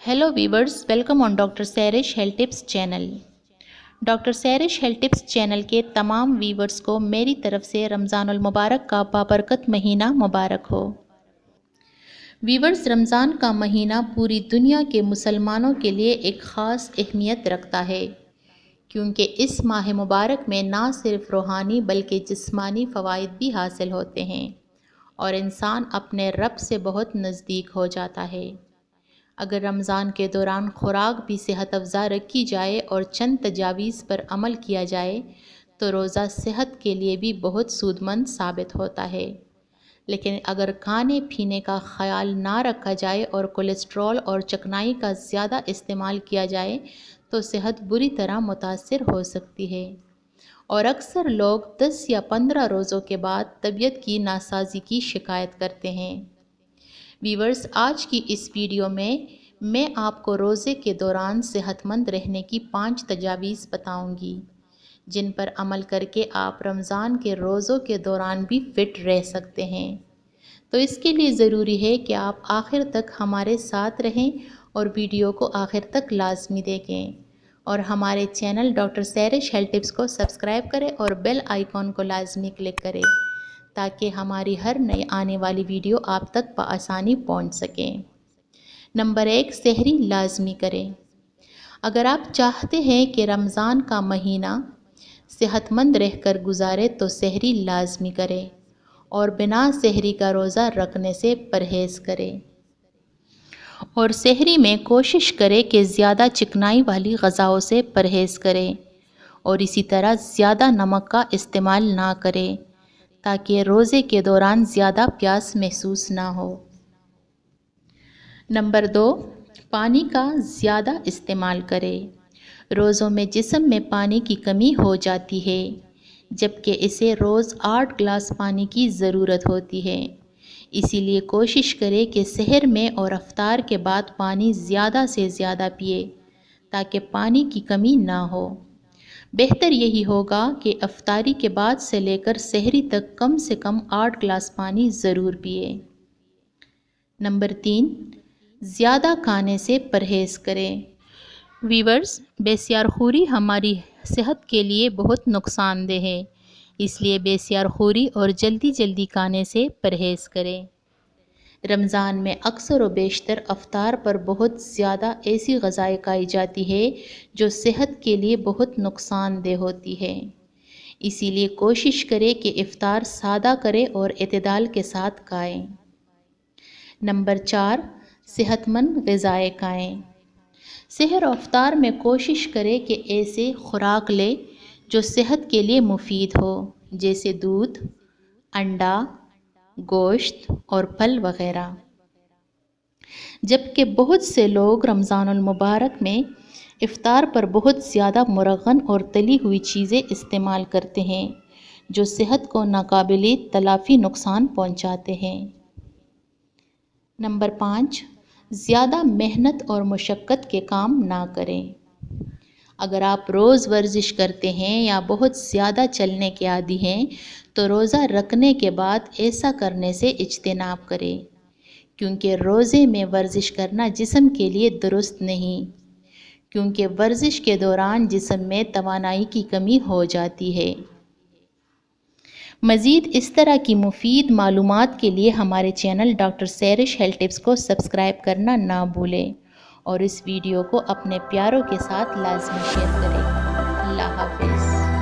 Hello viewers, welcome on doctor Sairish health tips channel. Doctor Sairish health tips channel के तमाम viewers को मेरी तरफ से रमज़ानुल मुबारक का बाबरकत महीना मुबारक हो। वीवर्स, रमज़ान का महीना पूरी दुनिया के मुसलमानों के लिए एक ख़ास अहमियत रखता है, क्योंकि इस माह मुबारक में ना सिर्फ रूहानी बल्कि जिस्मानी फ़वाइद भी हासिल होते हैं और इंसान अपने रब से बहुत नज़दीक हो जाता है। अगर रमज़ान के दौरान खुराक भी सेहत अफ़ज़ा रखी जाए और चंद तजावीज़ पर अमल किया जाए तो रोज़ा सेहत के लिए भी बहुत सूदमंद साबित होता है। लेकिन अगर खाने पीने का ख्याल ना रखा जाए और कोलेस्ट्रॉल और चिकनाई का ज़्यादा इस्तेमाल किया जाए तो सेहत बुरी तरह मुतासिर हो सकती है और अक्सर लोग 10 या 15 रोज़ों के बाद तबीयत की नासाजी की शिकायत करते हैं। वीवर्स, आज की इस वीडियो में मैं आपको रोज़े के दौरान सेहतमंद रहने की 5 तजावीज़ बताऊंगी, जिन पर अमल करके आप रमज़ान के रोज़ों के दौरान भी फ़िट रह सकते हैं। तो इसके लिए ज़रूरी है कि आप आखिर तक हमारे साथ रहें और वीडियो को आखिर तक लाजमी देखें और हमारे channel doctor Sairish health tips को सब्सक्राइब करें और बेल आइकॉन को लाजमी क्लिक करें ताकि हमारी हर नई आने वाली वीडियो आप तक बआसानी पहुंच सके। नंबर 1, सहरी लाजमी करें। अगर आप चाहते हैं कि रमज़ान का महीना सेहतमंद रहकर गुजारे तो सहरी लाजमी करें और बिना सहरी का रोज़ा रखने से परहेज़ करें और सहरी में कोशिश करें कि ज़्यादा चिकनाई वाली ग़ज़ाओं से परहेज़ करें और इसी तरह ज़्यादा नमक का इस्तेमाल ना करें ताकि रोज़े के दौरान ज़्यादा प्यास महसूस ना हो। नंबर 2, पानी का ज़्यादा इस्तेमाल करें। रोज़ों में जिस्म में पानी की कमी हो जाती है, जबकि इसे रोज़ 8 गिलास पानी की ज़रूरत होती है। इसीलिए कोशिश करें कि सहर में और अफ्तार के बाद पानी ज़्यादा से ज़्यादा पिए ताकि पानी की कमी ना हो। बेहतर यही होगा कि अफ्तारी के बाद से लेकर सहरी तक कम से कम 8 गिलास पानी ज़रूर पिए। नंबर 3, ज़्यादा खाने से परहेज़ करें। वीवर्स, बेसियारखोरी हमारी सेहत के लिए बहुत नुकसानदेह है, इसलिए बेसियारखोरी और जल्दी जल्दी खाने से परहेज़ करें। रमज़ान में अक्सर व बेशतर अफ्तार पर बहुत ज़्यादा ऐसी ग़ज़ाएँ खाई जाती है जो सेहत के लिए बहुत नुकसानदेह होती है। इसीलिए कोशिश करें कि इफ़्तार सादा करें और एतदाल के साथ खाएं। नंबर 4, सेहतमंद ग़िज़ाएँ खाएं। सहर और अफ्तार में कोशिश करें कि ऐसे खुराक लें जो सेहत के लिए मुफीद हो, जैसे दूध, अंडा, गोश्त और फल वग़ैरह। जबकि बहुत से लोग रमज़ानुल मुबारक में इफ़्तार पर बहुत ज़्यादा मुरग़न और तली हुई चीज़ें इस्तेमाल करते हैं जो सेहत को नाकाबिले तलाफ़ी नुकसान पहुंचाते हैं। नंबर 5, ज़्यादा मेहनत और मुशक्क़त के काम ना करें। अगर आप रोज़ वर्जिश करते हैं या बहुत ज़्यादा चलने के आदी हैं तो रोज़ा रखने के बाद ऐसा करने से इज्तिनाब करें, क्योंकि रोज़े में वर्जिश करना जिस्म के लिए दुरुस्त नहीं, क्योंकि वर्जिश के दौरान जिस्म में तवानाई की कमी हो जाती है। मज़ीद इस तरह की मुफीद मालूमात के लिए हमारे channel doctor Sairish health tips को सब्सक्राइब करना ना भूलें और इस वीडियो को अपने प्यारों के साथ लाजमी शेयर करें। अल्लाह हाफ़िज़।